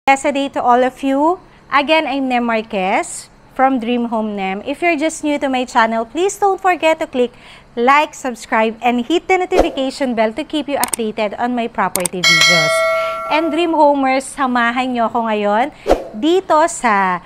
Yes, a day to all of you. Again, I'm Nem Marquez from Dream Home Nem. If you're just new to my channel, please don't forget to click like, subscribe, and hit the notification bell to keep you updated on my property videos. And Dream Homers, samahan nyo ako ngayon dito sa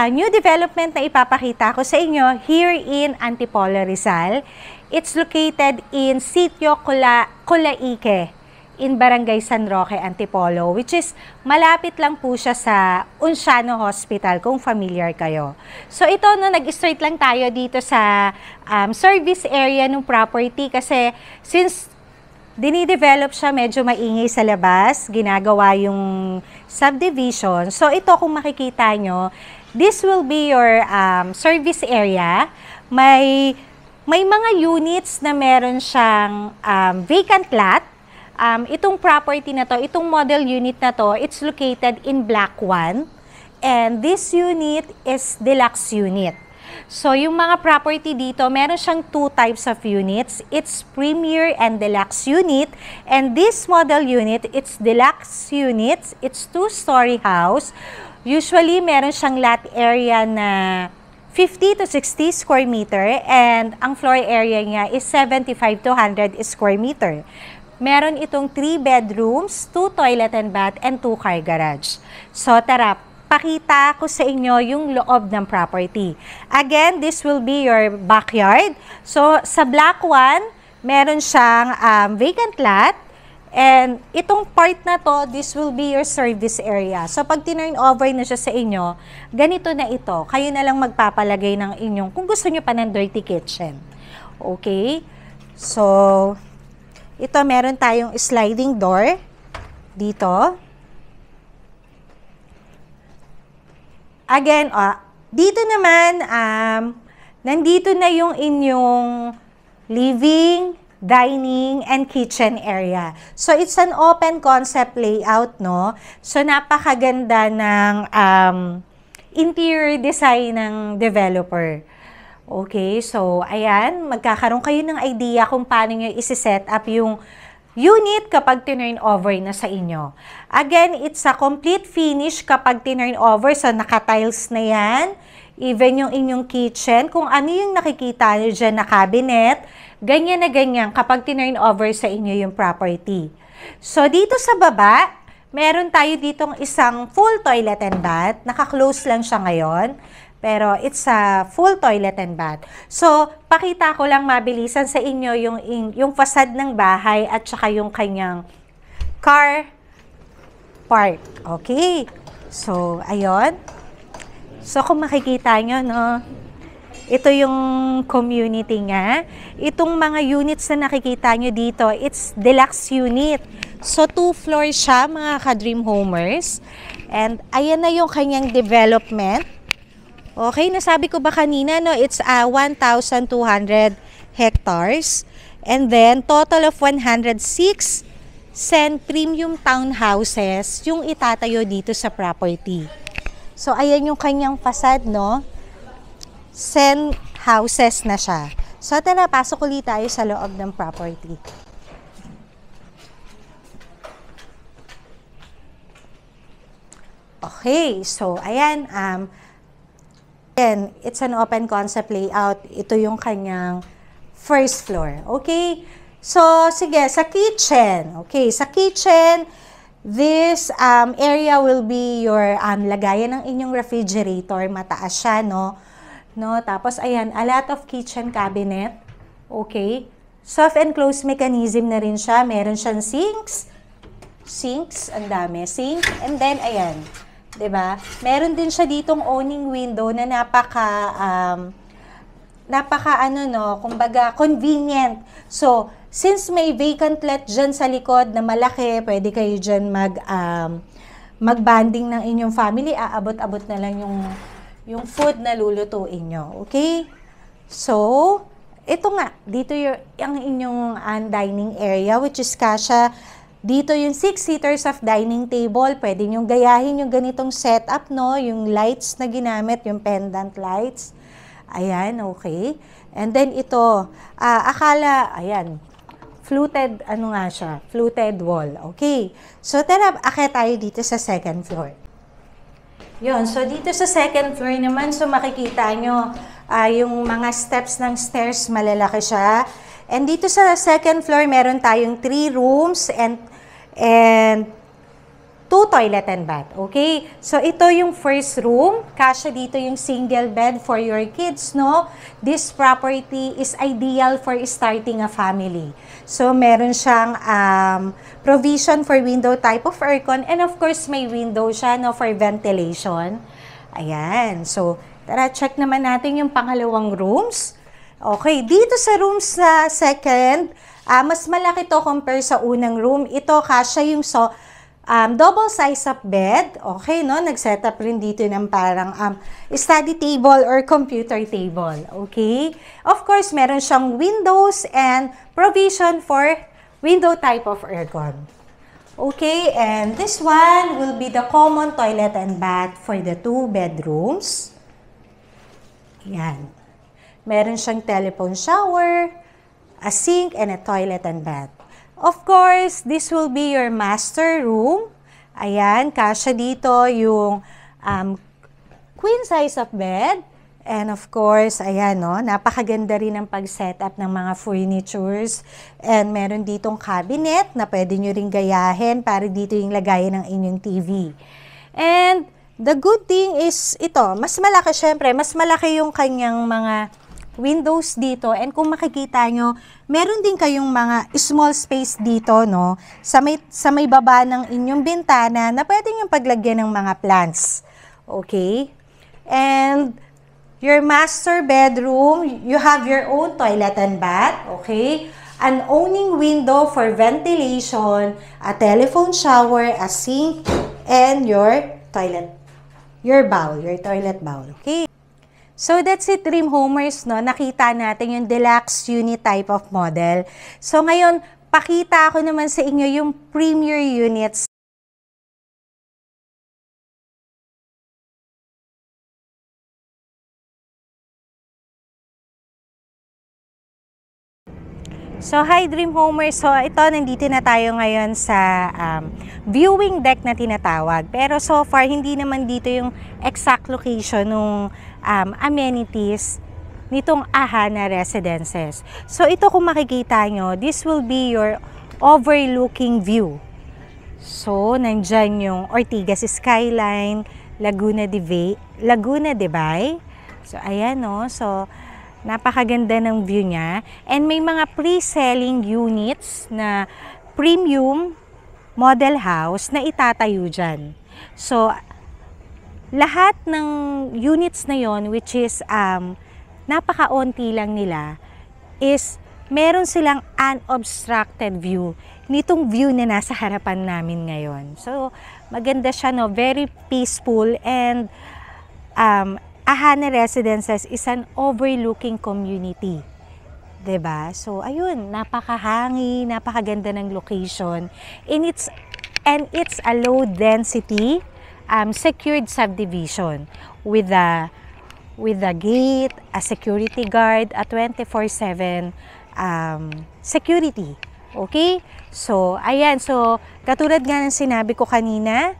new development na ipapakita ko sa inyo here in Antipolo, Rizal. It's located in Sitio Colaike, in Barangay San Roque, Antipolo, which is malapit lang po siya sa Unciano Hospital, kung familiar kayo. So ito, no, nag-start lang tayo dito sa service area ng property kasi since dinidevelop siya, medyo maingay sa labas, ginagawa yung subdivision. So ito, kung makikita nyo, this will be your service area. May mga units na meron siyang vacant lot. Itong property na to, itong model unit na to, it's located in Block 1. And this unit is deluxe unit. So, yung mga property dito, meron siyang two types of units. It's premier and deluxe unit. And this model unit, it's deluxe units. It's two-story house. Usually, meron siyang lot area na 50 to 60 square meter. And ang floor area niya is 75 to 100 square meter. Meron itong 3 bedrooms, 2 toilet and bath, and 2 car garage. So, tara, pakita ko sa inyo yung loob ng property. Again, this will be your backyard. So, sa Block 1, meron siyang vacant lot. And itong part na to, this will be your service area. So, pag tinurn over na siya sa inyo, ganito na ito. Kayo na lang magpapalagay ng inyong, kung gusto nyo pa ng dirty kitchen. Okay? So, ito, meron tayong sliding door dito. Again, dito naman, nandito na yung inyong living, dining, and kitchen area. So, it's an open concept layout, no? So, napakaganda ng interior design ng developer. Okay, so ayan, magkakaroon kayo ng idea kung paano nyo isi-set up yung unit kapag tinurn over na sa inyo. Again, it's a complete finish kapag tinurn over, so naka-tiles na yan. Even yung inyong kitchen, kung ano yung nakikita nyo dyan na cabinet, ganyan na ganyan kapag tinurn over sa inyo yung property. So dito sa baba, meron tayo ditong isang full toilet and bath. Naka-close lang siya ngayon. Pero it's a full toilet and bath. So, pakita ko lang mabilisan sa inyo yung facade ng bahay at saka yung kanyang car park. Okay? So, ayun. So, kung makikita nyo, no, ito yung community nga. Itong mga units na nakikita nyo dito, it's deluxe unit. So, 2 floors siya, mga ka-Dream Homers. And, ayan na yung kanyang development. Okay, nasabi ko ba kanina, no, it's 1,200 hectares. And then, total of 106 premium townhouses yung itatayo dito sa property. So, ayan yung kanyang facade, no? Houses na siya. So, tara, pasok ulit tayo sa loob ng property. Okay, so, ayan, again, it's an open concept layout. Ito yung kanyang first floor. Okay? So, sige, sa kitchen. Okay, sa kitchen, this area will be your lagayan ng inyong refrigerator. Mataas siya, no? Tapos, ayan, a lot of kitchen cabinet. Okay? Soft and close mechanism na rin siya. Meron siyang sinks. Ang dami. Sink. And then, ayan. Diba? Meron din siya ditong owning window na kumbaga convenient. So, since may vacant lot dyan sa likod na malaki, pwede kayo dyan mag-banding ng inyong family, aabot-abot na lang yung food na lulutuin nyo. Okay? So, ito nga, dito yung inyong dining area, which is kasha. Dito yung 6 seaters of dining table. Pwede nyo gayahin yung ganitong setup, no? Yung lights na ginamit, yung pendant lights. Ayan, okay. And then ito, ayan, fluted, ano nga siya, fluted wall. Okay. So, tara, akit tayo dito sa second floor. Yun. So, dito sa second floor naman, so makikita nyo, yung mga steps ng stairs, malalaki siya. And dito sa second floor, meron tayong 3 rooms and 2 toilet and bath. Okay? So, ito yung first room. Kasya dito yung single bed for your kids, no? This property is ideal for starting a family. So, meron siyang provision for window type of aircon and of course, may window siya, no, for ventilation. Ayan. So, tara, check naman natin yung pangalawang rooms. Okay. Dito sa rooms sa second, mas malaki to compare sa unang room. Ito, kasya yung double size of bed. Okay, no? Nag-set up rin dito ng parang study table or computer table. Okay? Of course, meron siyang windows and provision for window type of aircon. Okay, and this one will be the common toilet and bath for the 2 bedrooms. Yan. Meron siyang telephone shower, a sink, and a toilet and bath. Of course, this will be your master room. Ayan, kasya dito yung queen size of bed. And of course, ayan, no, napakaganda rin ang pag-setup ng mga furnitures. And meron ditong cabinet na pwede nyo rin gayahin para dito yung lagayan ng inyong TV. And the good thing is ito, mas malaki syempre, mas malaki yung kanyang mga windows dito, and kung makikita nyo, meron din kayong mga small space dito, no, sa may baba ng inyong bintana na pwede nyo paglagyan ng mga plants. Okay? And your master bedroom, you have your own toilet and bath. Okay? An owning window for ventilation, a telephone shower, a sink, and your toilet, your toilet bowl. Okay? So, that's it, Dream Homers, no? Nakita natin yung deluxe unit type of model. So, ngayon, pakita ko naman sa inyo yung premier units. So, hi Dream Homers. So, ito, nandito na tayo ngayon sa viewing deck na tinatawag. Pero so far, hindi naman dito yung exact location ng amenities nitong Ahana Residences. So, ito kung makikita nyo, this will be your overlooking view. So, nandyan yung Ortigas Skyline, Laguna de Bay. So, ayan, no? So, napakaganda ng view niya. And may mga pre-selling units na premium model house na itatayo dyan. So, lahat ng units na yon, which is napaka-onti lang nila, is meron silang unobstructed view nitong view na nasa harapan namin ngayon. So, maganda siya, no? Very peaceful, and Ahana Residences is an overlooking community. 'Di ba? So, ayun, napakahangin, napakaganda ng location. And it's a low density secured subdivision with a gate, a security guard, a 24/7 security. Okay? So, ayan. So, katulad nga ng sinabi ko kanina,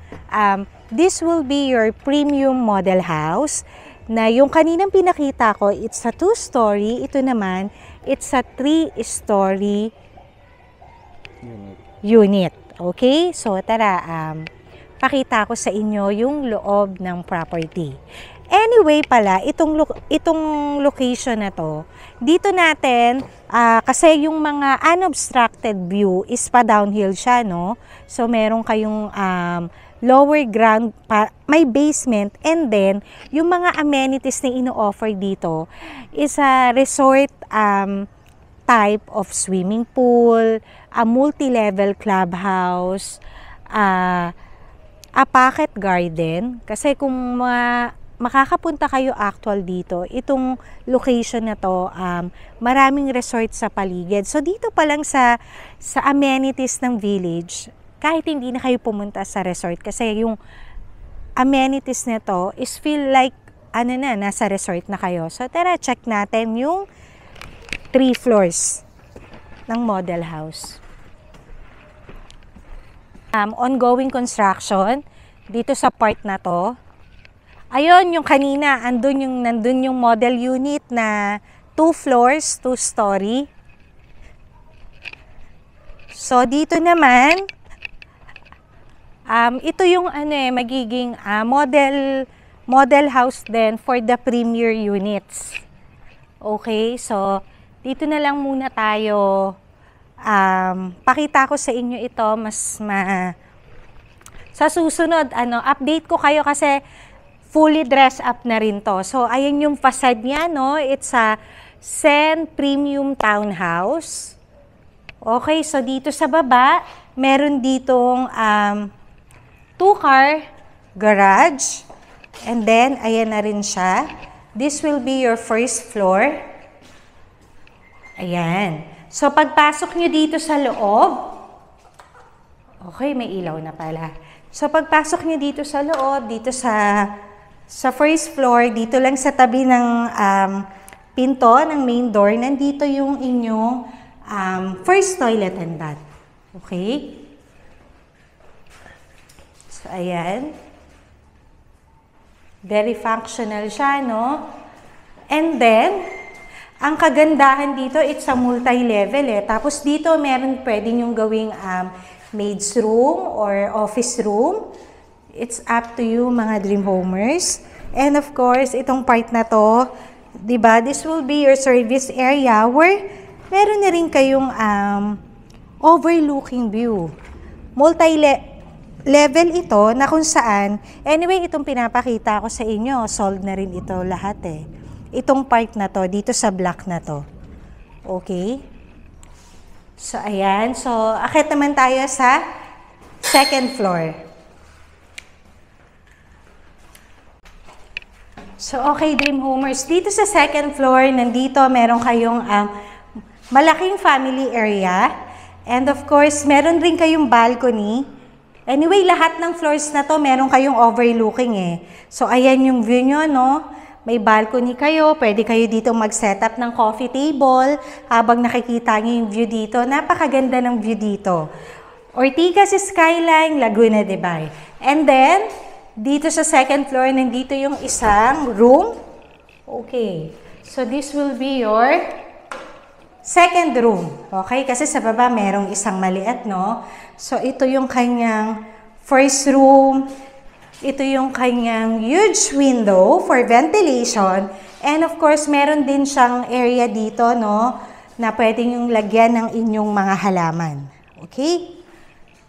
this will be your premium model house na yung kaninang pinakita ko, it's a 2-story. Ito naman, it's a 3-story unit. Okay? So, tara, pakita ko sa inyo yung loob ng property. Anyway pala, itong location na to, dito natin, kasi yung mga unobstructed view is pa downhill siya, no? So, meron kayong lower ground, may basement, and then, yung mga amenities na ino-offer dito is a resort type of swimming pool, a multi-level clubhouse, a pocket garden. Kasi kung makakapunta kayo actual dito, itong location na to, maraming resort sa paligid. So, dito pa lang sa amenities ng village, kahit hindi na kayo pumunta sa resort, kasi yung amenities na to is feel like, nasa resort na kayo. So, tara, check natin yung 3 floors. ng model house. Ongoing construction dito sa part na to. Ayun, yung kanina, nandun yung model unit na 2 floors, 2 story. So, dito naman, ito yung magiging model house din for the premier units. Okay, so, dito na lang muna tayo. Pakita ko sa inyo ito, sa susunod, update ko kayo kasi fully dress up na rin to. So, ayan yung facade niya, no? It's a Sen Premium Townhouse. Okay, so dito sa baba, meron ditong 2-car garage. And then, ayan na rin siya. This will be your first floor. Ayan. So, pagpasok nyo dito sa loob, okay, may ilaw na pala. So, pagpasok nyo dito sa loob, dito sa first floor, dito lang sa tabi ng pinto, ng main door, nandito yung inyong first toilet and bath. Okay? So, ayan. Very functional siya, no? And then, ang kagandahan dito, it's a multi-level eh. Tapos dito, pwede nyong gawing maid's room or office room. It's up to you, mga dream homers. And of course, itong part na to, diba, this will be your service area where meron na rin kayong overlooking view. Multi-level ito na kung saan, anyway, itong pinapakita ko sa inyo, solved na rin ito lahat eh. Itong part na to, dito sa block na to. Okay? So, ayan. So, akit naman tayo sa second floor. So, okay, dream homers. Dito sa second floor, nandito meron kayong malaking family area. And of course, meron rin kayong balcony. Anyway, lahat ng floors na to, meron kayong overlooking eh. So, ayan yung view nyo, no? May balcony kayo. Pwede kayo dito mag-set up ng coffee table habang nakikita nyo yung view dito. Napakaganda ng view dito. Ortigas Skyline, Laguna de Bay. And then, dito sa second floor, nandito yung isang room. Okay. So, this will be your second room. Okay? Kasi sa baba, merong isang maliit, no? So, ito yung kanyang first room. Ito yung kanyang huge window for ventilation. And of course, meron din siyang area dito, no? Na pwedeng yung lagyan ng inyong mga halaman. Okay?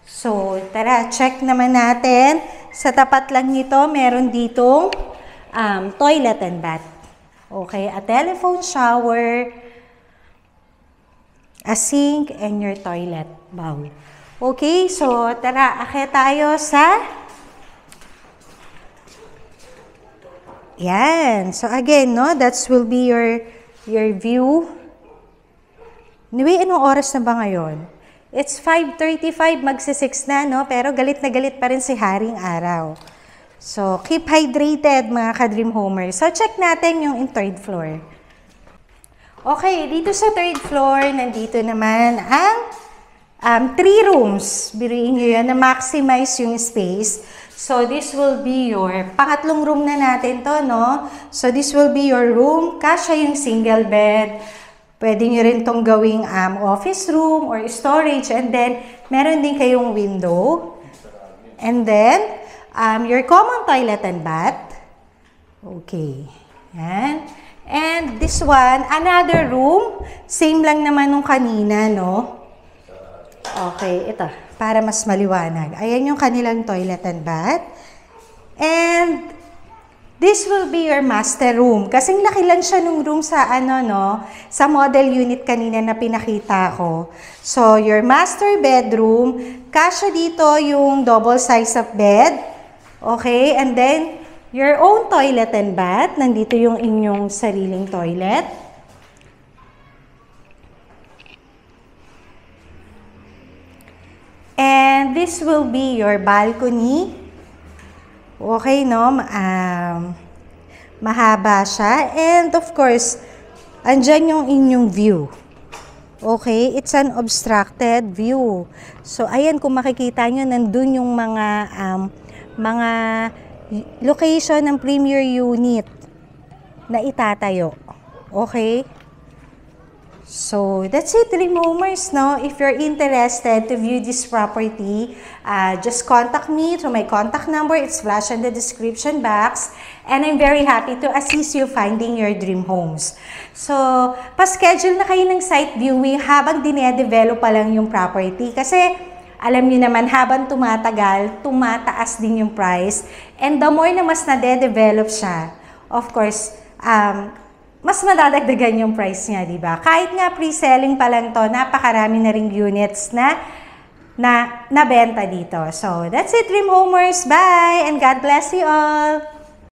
So, tara, check naman natin. Sa tapat lang nito, meron ditong toilet and bath. Okay, a telephone shower, a sink, and your toilet bowl. Okay, so tara, akyat tayo sa... Yan. So again, no, that will be your view. Anyway, anong oras na ba ngayon? It's 5:35, magsi-6 na, no? Pero galit na galit pa rin si Haring Araw. So, keep hydrated, mga ka-dream homers. So, check natin yung third floor. Okay, dito sa third floor, nandito naman ang 3 rooms. Biruin nyo yan na maximize yung space. So, this will be your pangatlong room na natin to, no? So, this will be your room. Kasya yung single bed. Pwede nyo rin itong gawing office room or storage. And then, meron din kayong window. And then, your common toilet and bath. Okay. Yan. And this one, another room. Same lang naman nung kanina, no? Okay, ito. Para mas maliwanag. Ayan yung kanilang toilet and bath. And this will be your master room. Kasing laki lang siya nung room sa sa model unit kanina na pinakita ko. So, your master bedroom, kasya dito yung double size of bed. Okay, and then your own toilet and bath. Nandito yung inyong sariling toilet. And this will be your balcony. Okay, no? Mahaba siya. And of course, andyan yung inyong view. Okay, it's an obstructed view. So, ayan, kung makikita nyo, nandun yung mga location ng premier unit na itatayo. Okay? So, that's it, Dream Homers, no? If you're interested to view this property, just contact me through my contact number. It's flashed in the description box. And I'm very happy to assist you finding your dream homes. So, pa-schedule na kayo ng site viewing habang dinedevelop pa lang yung property. Kasi, alam niyo naman, habang tumatagal, tumataas din yung price. And the more na mas nade-develop siya, of course, mas madadagdagan yung price niya, di ba? Kahit nga pre-selling pa lang to, napakarami na ring units na nabenta dito. So, that's it, Dream Homers. Bye! And God bless you all!